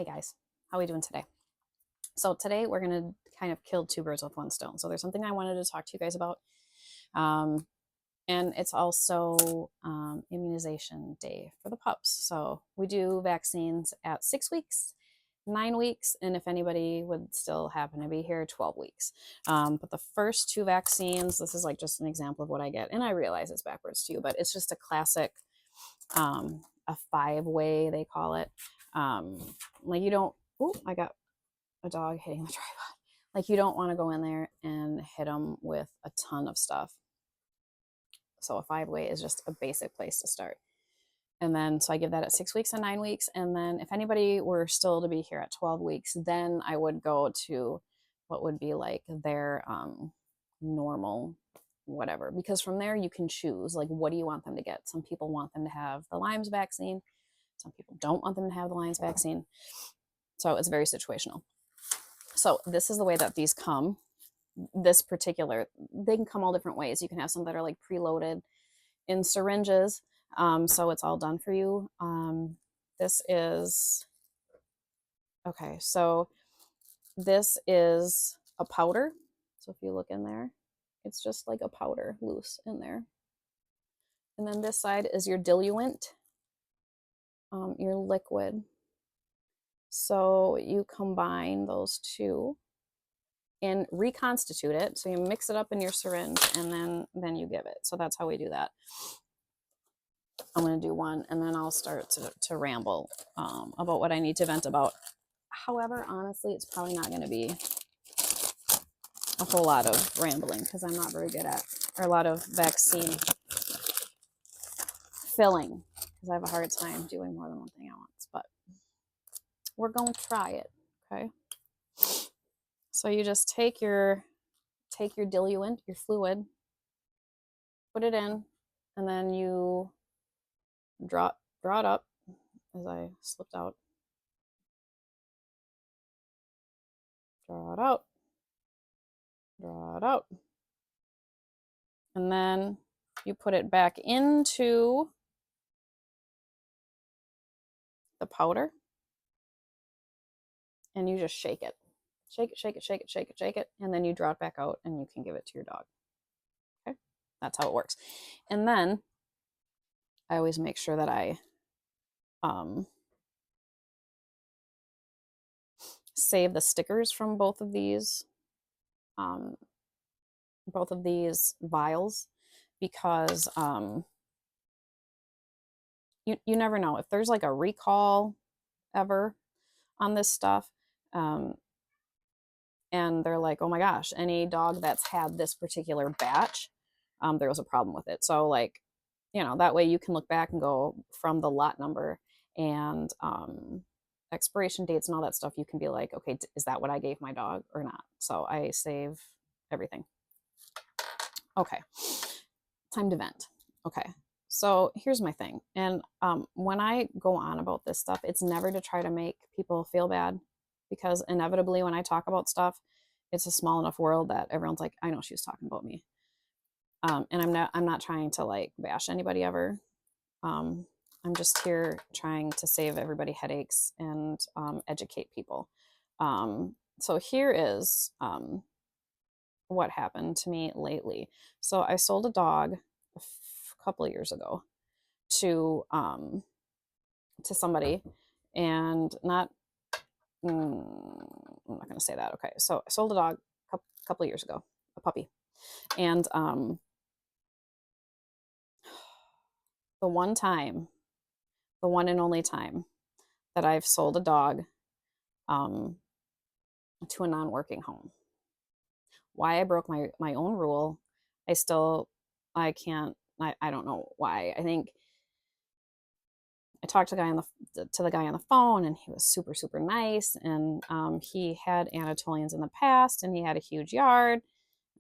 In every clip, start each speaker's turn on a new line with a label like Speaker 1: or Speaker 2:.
Speaker 1: Hey guys, how are we doing today? So today we're going to kind of kill two birds with one stone. So there's something I wanted to talk to you guys about. Um, and it's also immunization day for the pups. So we do vaccines at 6 weeks, 9 weeks, and if anybody would still happen to be here, 12 weeks. But the first two vaccines, this is like just an example of what I get. And I realize it's backwards too, but it's just a classic, a 5-way, they call it. Like you don't, oh, I got a dog hitting the tripod. Like you don't want to go in there and hit them with a ton of stuff. So a 5-way is just a basic place to start. And then, so I give that at 6 weeks and 9 weeks. And then if anybody were still to be here at 12 weeks, then I would go to what would be like their normal whatever. Because from there you can choose, like, what do you want them to get? Some people want them to have the Lyme's vaccine. Some people don't want them to have the Lyme's vaccine. So it's very situational. So this is the way that these come. This particular, they can come all different ways. You can have some that are like preloaded in syringes. So it's all done for you. This is, okay, so this is a powder. So if you look in there, it's just like a powder loose in there. And then this side is your diluent, your liquid. So you combine those two and reconstitute it. So you mix it up in your syringe and then you give it. So that's how we do that. I'm going to do one and then I'll start to ramble about what I need to vent about. However, honestly, it's probably not going to be a whole lot of rambling because I'm not very good at, or a lot of vaccine filling because I have a hard time doing more than one thing at once, but we're going to try it. Okay. So you just take your diluent, your fluid, put it in, and then you draw it up as I slipped out. Draw it out. Draw it out. And then you put it back into the powder and you just shake it. Shake it, shake it, shake it, shake it, shake it, and then you draw it back out and you can give it to your dog. Okay? That's how it works. And then I always make sure that I save the stickers from both of these vials because you never know if there's like a recall ever on this stuff, and they're like, oh my gosh, any dog that's had this particular batch, there was a problem with it. So like, that way you can look back and go from the lot number and expiration dates and all that stuff. You can be like, okay, is that what I gave my dog or not? So I save everything. Okay, time to vent. Okay, so here's my thing. And when I go on about this stuff, it's never to try to make people feel bad, because inevitably when I talk about stuff, it's a small enough world that everyone's like, I know she was talking about me. And I'm not trying to like bash anybody ever. I'm just here trying to save everybody headaches and educate people. So here is what happened to me lately. So I sold a dog a couple of years ago to somebody, and not I'm not going to say that. Okay, so I sold a dog a couple of years ago, a puppy, and the one and only time that I've sold a dog to a non-working home. Why I broke my own rule, I can't, I don't know why. I think I talked to the guy on the phone, and he was super, super nice. And he had Anatolians in the past, and he had a huge yard,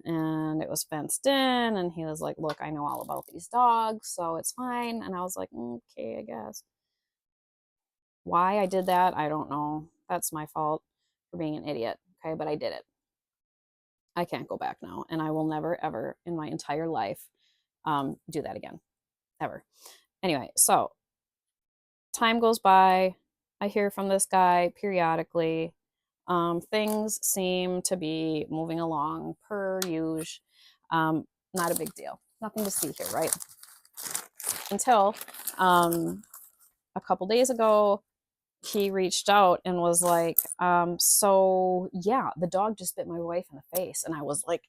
Speaker 1: and it was fenced in. And he was like, "Look, I know all about these dogs, so it's fine." And I was like, "Okay, I guess." Why I did that, I don't know. That's my fault for being an idiot. Okay, but I did it. I can't go back now, and I will never, ever in my entire life do that again, ever. Anyway, so time goes by. I hear from this guy periodically. Things seem to be moving along per usual. Not a big deal. Nothing to see here, right? Until a couple days ago, he reached out and was like, so yeah, the dog just bit my wife in the face. And I was like,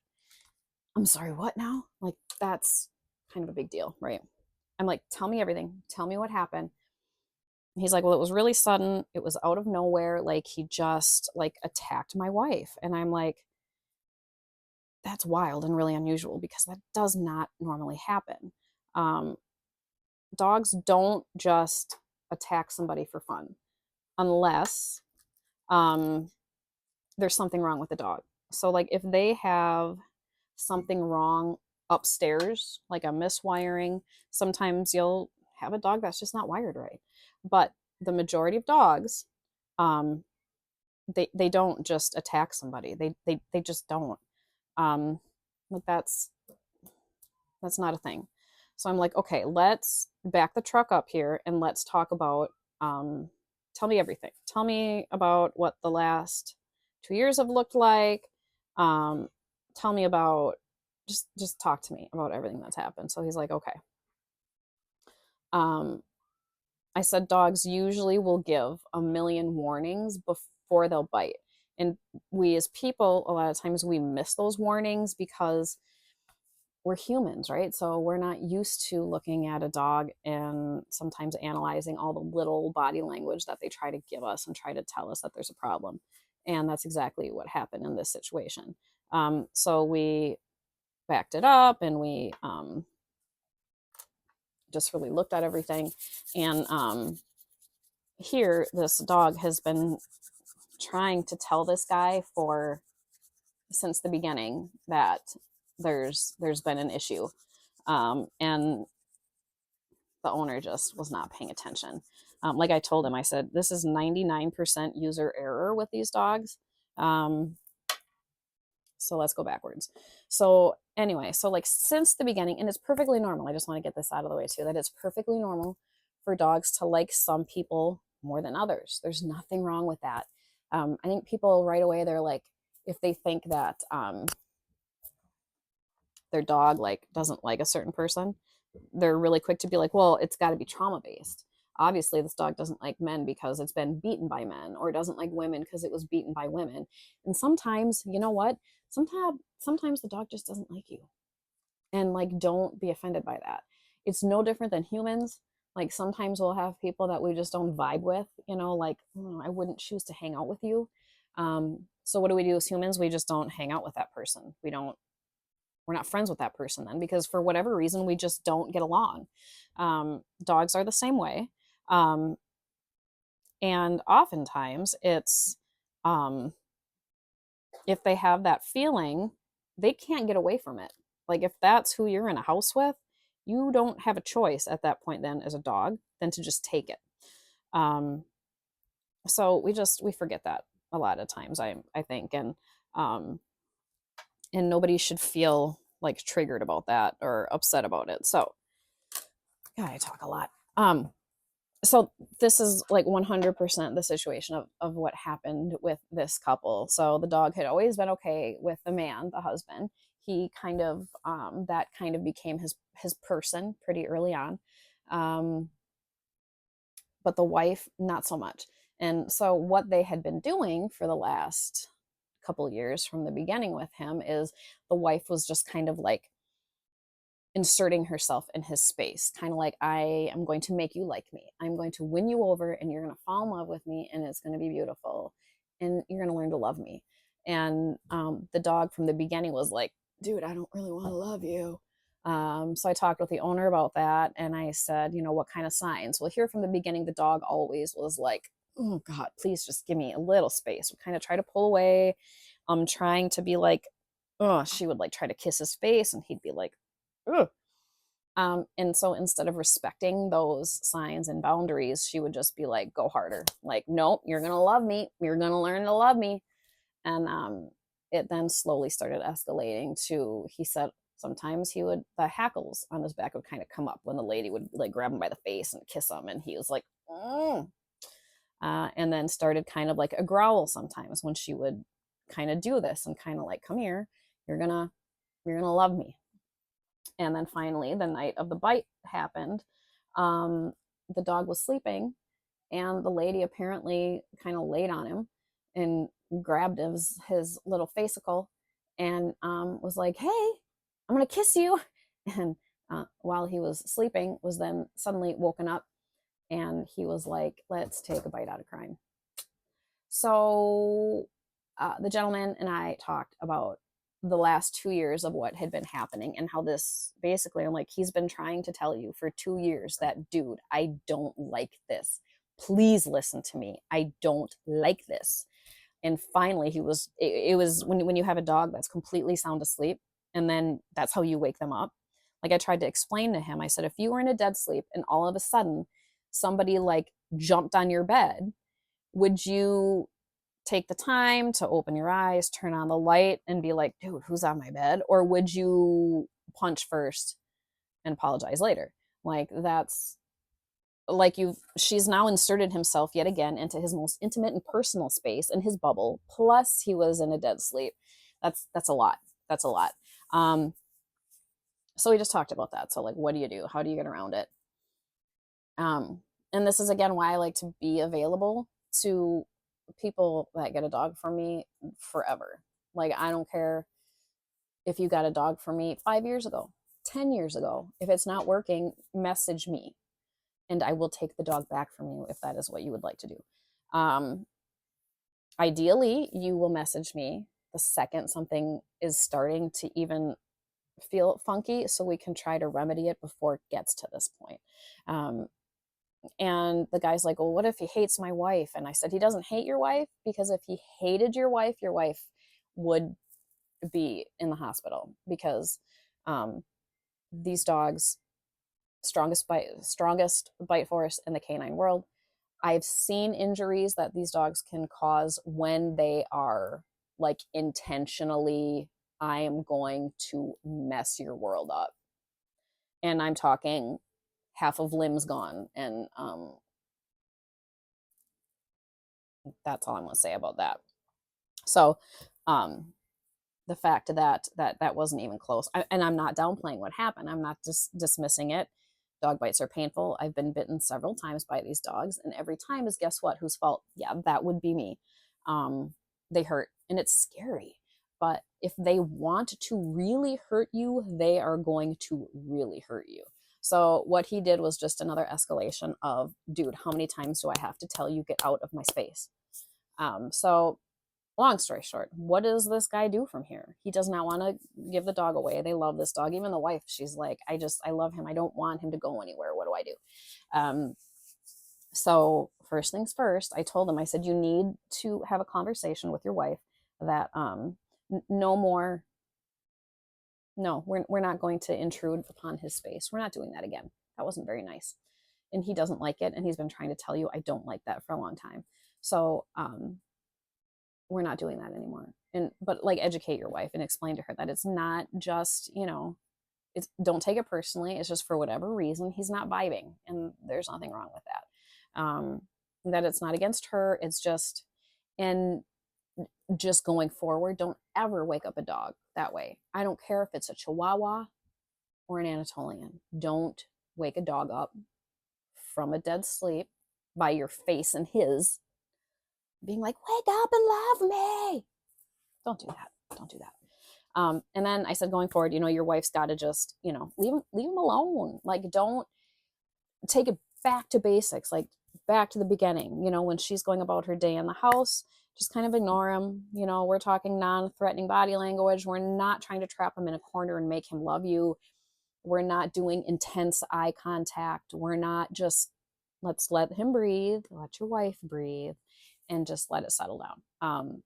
Speaker 1: I'm sorry, what now? Like, that's kind of a big deal, right? I'm like, tell me everything. Tell me what happened. He's like, well, it was really sudden. It was out of nowhere. Like, he just like attacked my wife. And I'm like, that's wild and really unusual because that does not normally happen. Um, Dogs don't just attack somebody for fun unless there's something wrong with the dog. So, like, if they have something wrong upstairs, like a miswiring, sometimes you'll have a dog that's just not wired right. But the majority of dogs, um, they don't just attack somebody. They just don't. Um, like that's not a thing. So I'm like, okay, let's back the truck up here and let's talk about tell me everything. Tell me about what the last 2 years have looked like. Um, Tell me about just talk to me about everything that's happened. So he's like, okay. Um, I said dogs usually will give a million warnings before they'll bite. And we as people, a lot of times we miss those warnings because we're humans, right? So we're not used to looking at a dog and sometimes analyzing all the little body language that they try to give us and try to tell us that there's a problem. And that's exactly what happened in this situation. So we backed it up and we just really looked at everything. And here, this dog has been trying to tell this guy for since the beginning that there's been an issue. And the owner just was not paying attention. Like I told him, I said, this is 99% user error with these dogs. Um, so let's go backwards. So anyway, so like since the beginning, and it's perfectly normal. I just want to get this out of the way too, that it's perfectly normal for dogs to like some people more than others. There's nothing wrong with that. I think people right away, they're like, if they think that their dog like doesn't like a certain person, they're really quick to be like, well, it's got to be trauma based. Obviously, this dog doesn't like men because it's been beaten by men, or doesn't like women because it was beaten by women. And sometimes, you know what? Sometimes the dog just doesn't like you. And like, don't be offended by that. It's no different than humans. Like, sometimes we'll have people that we just don't vibe with, like, I wouldn't choose to hang out with you. So what do we do as humans? We just don't hang out with that person. We're not friends with that person then, because for whatever reason we just don't get along. Dogs are the same way. um, and oftentimes it's um, if they have that feeling, they can't get away from it. Like, if that's who you're in a house with, you don't have a choice at that point then as a dog than to just take it. um, so we forget that a lot of times, I think. Um, and nobody should feel like triggered about that or upset about it. So, God, I talk a lot. So this is like 100% the situation of what happened with this couple. So the dog had always been okay with the man, the husband. He kind of that kind of became his person pretty early on. Um, but the wife, not so much. And so what they had been doing for the last couple years from the beginning with him is the wife was just kind of like inserting herself in his space, kind of like, I am going to make you like me. I'm going to win you over and you're going to fall in love with me and it's going to be beautiful and you're going to learn to love me. And the dog from the beginning was like, dude, I don't really want to love you. So I talked with the owner about that and I said, what kind of signs? Well, here from the beginning, the dog always was like, oh God, please just give me a little space. We kind of try to pull away. Trying to be like, oh, she would like try to kiss his face and he'd be like, ugh. And so instead of respecting those signs and boundaries, she would just be like, go harder. Like, nope, you're going to love me. You're going to learn to love me. And it then slowly started escalating to, he said, sometimes the hackles on his back would kind of come up when the lady would like grab him by the face and kiss him. And he was like, mm. and then started kind of like a growl sometimes when she would kind of do this and kind of like, come here, you're gonna love me. And then finally, the night of the bite happened. The dog was sleeping, and the lady apparently kind of laid on him and grabbed his little facicle and was like, "Hey, I'm gonna kiss you." And while he was sleeping, was then suddenly woken up, and he was like, "Let's take a bite out of crime." So the gentleman and I talked about the last 2 years of what had been happening and how this basically, I'm like, he's been trying to tell you for 2 years that, dude, I don't like this. Please listen to me. I don't like this. And finally, it was when you have a dog that's completely sound asleep and then that's how you wake them up. Like I tried to explain to him, I said, if you were in a dead sleep and all of a sudden somebody like jumped on your bed, would you take the time to open your eyes, turn on the light, and be like, dude, who's on my bed? Or would you punch first and apologize later? Like, that's like she's now inserted himself yet again into his most intimate and personal space in his bubble. Plus, he was in a dead sleep. That's a lot. That's a lot. So we just talked about that. So, like, what do you do? How do you get around it? And this is again why I like to be available to people that get a dog from me forever. Like, I don't care if you got a dog from me 5 years ago, 10 years ago. If it's not working, message me and I will take the dog back from you if that is what you would like to do. Ideally, you will message me the second something is starting to even feel funky so we can try to remedy it before it gets to this point. And the guy's like, well, what if he hates my wife? And I said, he doesn't hate your wife, because if he hated your wife would be in the hospital, because these dogs, strongest bite force in the canine world. I've seen injuries that these dogs can cause when they are like intentionally, I am going to mess your world up. And I'm talking half of limbs gone. And that's all I'm going to say about that. So, the fact that wasn't even close, and I'm not downplaying what happened. I'm not just dismissing it. Dog bites are painful. I've been bitten several times by these dogs, and every time is, guess what? Whose fault? Yeah, that would be me. They hurt, and it's scary. But if they want to really hurt you, they are going to really hurt you. So what he did was just another escalation of, dude, how many times do I have to tell you, get out of my space? So long story short, what does this guy do from here? He does not want to give the dog away. They love this dog. Even the wife, she's like, I love him. I don't want him to go anywhere. What do I do? So first things first, I told him, I said, you need to have a conversation with your wife that no more. No, we're not going to intrude upon his space. We're not doing that again. That wasn't very nice. And he doesn't like it. And he's been trying to tell you, I don't like that, for a long time. So we're not doing that anymore. But like, educate your wife and explain to her that it's not just, it's, don't take it personally. It's just for whatever reason he's not vibing, and there's nothing wrong with that. That it's not against her. It's just, and just going forward, don't ever wake up a dog that way. I don't care if it's a Chihuahua or an Anatolian. Don't wake a dog up from a dead sleep by your face and his, being like, wake up and love me. Don't do that. Don't do that. And then I said, going forward, your wife's got to just, leave him alone. Like, don't take it back to basics, like back to the beginning, when she's going about her day in the house, just kind of ignore him. We're talking non-threatening body language. We're not trying to trap him in a corner and make him love you. We're not doing intense eye contact. We're not just, let's let him breathe, let your wife breathe, and just let it settle down.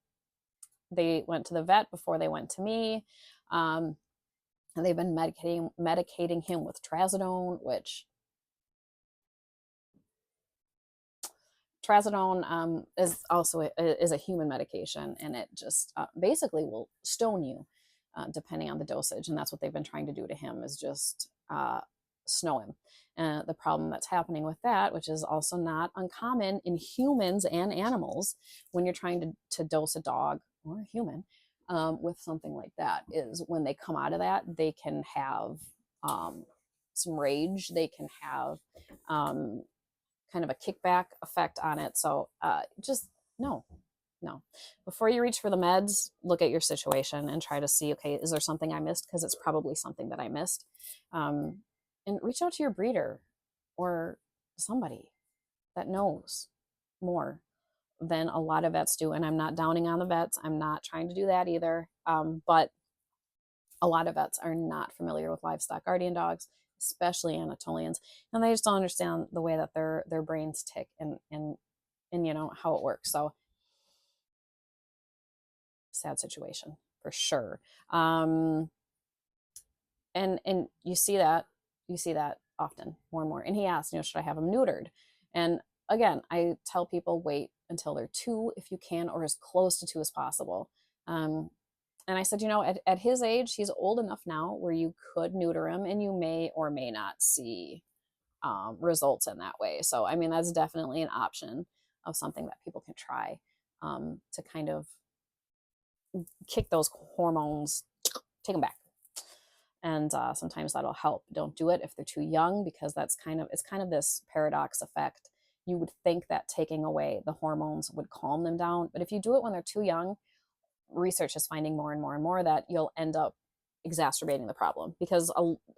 Speaker 1: They went to the vet before they went to me. And they've been medicating him with trazodone, which trazodone is also is a human medication, and it just basically will stone you depending on the dosage. And that's what they've been trying to do to him, is just snow him. The problem that's happening with that, which is also not uncommon in humans and animals, when you're trying to dose a dog or a human with something like that, is when they come out of that, they can have some rage. They can have kind of a kickback effect on it. So just no, no. Before you reach for the meds, look at your situation and try to see, okay, is there something I missed? Because it's probably something that I missed. And reach out to your breeder or somebody that knows more than a lot of vets do. And I'm not downing on the vets. I'm not trying to do that either. But a lot of vets are not familiar with livestock guardian dogs, especially Anatolians, and they just don't understand the way that their brains tick and you know how it works. So sad situation for sure. And you see that often more and more. And he asked, you know, should I have him neutered? And again, I tell people wait until they're 2 if you can, or as close to 2 as possible. And I said, you know, at his age, he's old enough now where you could neuter him and you may or may not see results in that way. So, I mean, that's definitely an option of something that people can try to kind of kick those hormones, take them back. And sometimes that'll help. Don't do it if they're too young, because it's kind of this paradox effect. You would think that taking away the hormones would calm them down, but if you do it when they're too young, research is finding more and more and more that you'll end up exacerbating the problem, because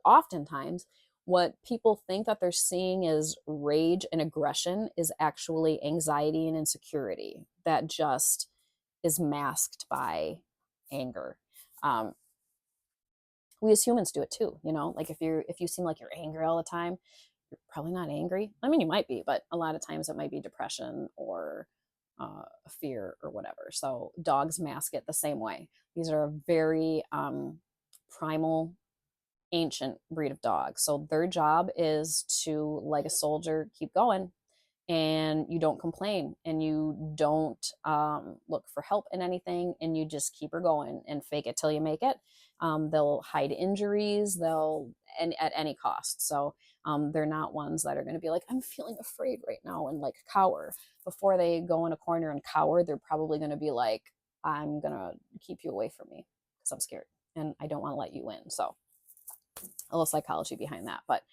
Speaker 1: oftentimes what people think that they're seeing is rage and aggression is actually anxiety and insecurity that just is masked by anger. We as humans do it too, you know, like if you seem like you're angry all the time, you're probably not angry. I mean, you might be, but a lot of times it might be depression or fear or whatever. So dogs mask it the same way. These are a very primal, ancient breed of dogs. So their job is to, like a soldier, keep going, and you don't complain and you don't look for help in anything, and you just keep her going and fake it till you make it. They'll hide injuries, and at any cost. So they're not ones that are going to be like, I'm feeling afraid right now, and like cower. Before they go in a corner and cower, they're probably going to be like, I'm going to keep you away from me because I'm scared and I don't want to let you in. So a little psychology behind that. But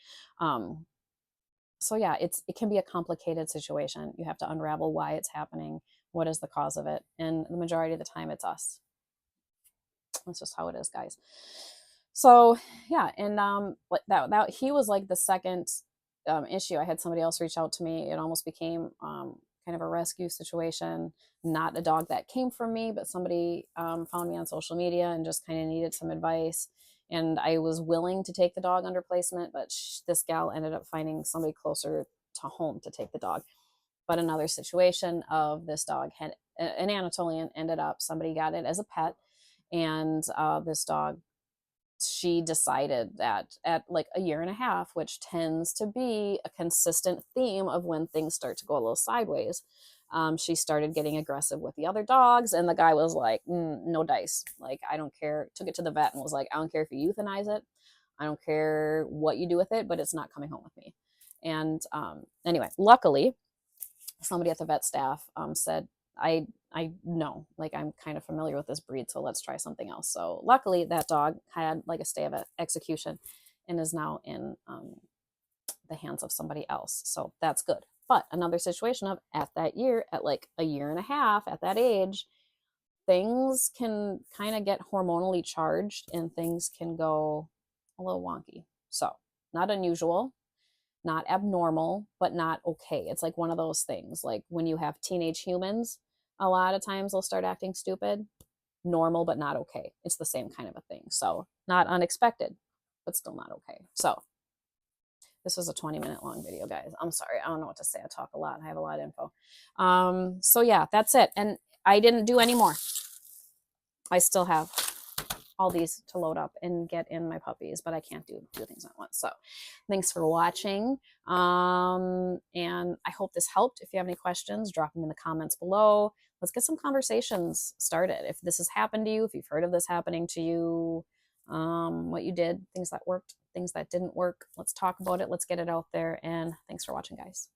Speaker 1: so yeah, it can be a complicated situation. You have to unravel why it's happening, what is the cause of it, and the majority of the time it's us. That's just how it is, guys. So yeah, and that he was like the second issue. I had somebody else reach out to me. It almost became kind of a rescue situation. Not a dog that came from me, but somebody found me on social media and just kind of needed some advice. And I was willing to take the dog under placement, but this gal ended up finding somebody closer to home to take the dog. But another situation of this dog had an Anatolian, ended up, somebody got it as a pet, and this dog, she decided that at like a year and a half, which tends to be a consistent theme of when things start to go a little sideways, she started getting aggressive with the other dogs, and the guy was like, no dice, like I don't care. Took it to the vet and was like, I don't care if you euthanize it, I don't care what you do with it, but it's not coming home with me. And anyway, luckily somebody at the vet staff said, I know, like I'm kind of familiar with this breed, so let's try something else. So luckily that dog had like a stay of execution and is now in the hands of somebody else. So that's good. But another situation of at like a year and a half, at that age, things can kind of get hormonally charged and things can go a little wonky. So not unusual, not abnormal, but not okay. It's like one of those things. Like when you have teenage humans, a lot of times they'll start acting stupid. Normal, but not okay. It's the same kind of a thing. So not unexpected, but still not okay. So this was a 20-minute long video, guys. I'm sorry. I don't know what to say. I talk a lot. I have a lot of info. So yeah, that's it. And I didn't do any more. I still have all these to load up and get in my puppies, but I can't do things at once. So thanks for watching. And I hope this helped. If you have any questions, drop them in the comments below. Let's get some conversations started. If this has happened to you, if you've heard of this happening to you, what you did, things that worked, things that didn't work. Let's talk about it. Let's get it out there. And thanks for watching, guys.